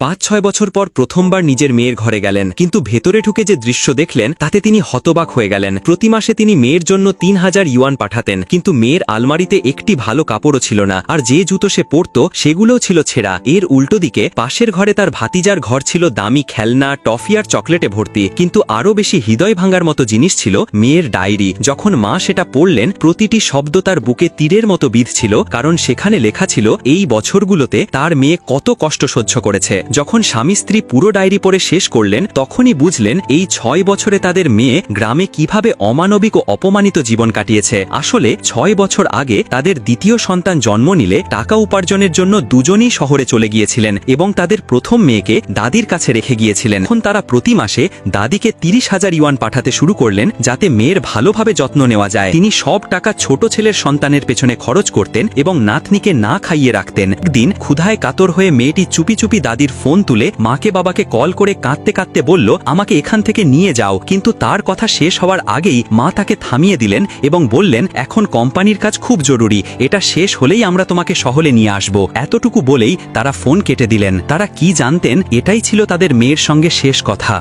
5-6 বছর পর প্রথমবার নিজের মেয়ের ঘরে গেলেন, কিন্তু ভেতরে ঢুকে যে দৃশ্য দেখলেন তাতে তিনি হতবাক হয়ে গেলেন। প্রতি মাসে তিনি মেয়ের জন্য 3000 ইউয়ান পাঠাতেন, কিন্তু মেয়ের আলমারিতে একটি ভালো কাপড়ও ছিল না, আর যে জুতো সে পরত সেগুলোও ছিল ছেঁড়া। এর উল্টো দিকে পাশের ঘরে তার ভাতিজার ঘর ছিল দামি খেলনা, টফি আর চকলেটে ভর্তি, কিন্তু আরও বেশি হৃদয় ভাঙার মতো জিনিস ছিল মেয়ের ডায়েরি। যখন মা সেটা পড়লেন, প্রতিটি শব্দ তার বুকে তীরের মতো বিঁধছিল, কারণ সেখানে লেখা ছিল এই বছরগুলোতে তার মেয়ে কত কষ্ট সহ্য করেছে। যখন স্বামী স্ত্রী পুরো ডায়েরি পড়ে শেষ করলেন, তখনই বুঝলেন এই 6 বছরে তাদের মেয়ে গ্রামে কিভাবে অমানবিক ও অপমানিত জীবন কাটিয়েছে। আসলে 6 বছর আগে তাদের দ্বিতীয় সন্তান জন্ম নিলে টাকা উপার্জনের জন্য দুজনেই শহরে চলে গিয়েছিলেন এবং তাদের প্রথম মেয়েকে দাদির কাছে রেখে গিয়েছিলেন। এখন তারা প্রতি মাসে দাদিকে 30,000 ইউয়ান পাঠাতে শুরু করলেন, যাতে মেয়ের ভালোভাবে যত্ন নেওয়া যায়। তিনি সব টাকা ছোট ছেলের সন্তানের পেছনে খরচ করতেন এবং নাতনিকে না খাইয়ে রাখতেন। একদিন ক্ষুধায় কাতর হয়ে মেয়েটি চুপি চুপি দাদির ফোন তুলে মাকে বাবাকে কল করে কাঁদতে কাঁদতে বলল, আমাকে এখান থেকে নিয়ে যাও। কিন্তু তার কথা শেষ হওয়ার আগেই মা তাকে থামিয়ে দিলেন এবং বললেন, এখন কোম্পানির কাজ খুব জরুরি, এটা শেষ হলেই আমরা তোমাকে শহরে নিয়ে আসব। এতটুকু বলেই তারা ফোন কেটে দিলেন। তারা কি জানতেন এটাই ছিল তাদের মেয়ের সঙ্গে শেষ কথা।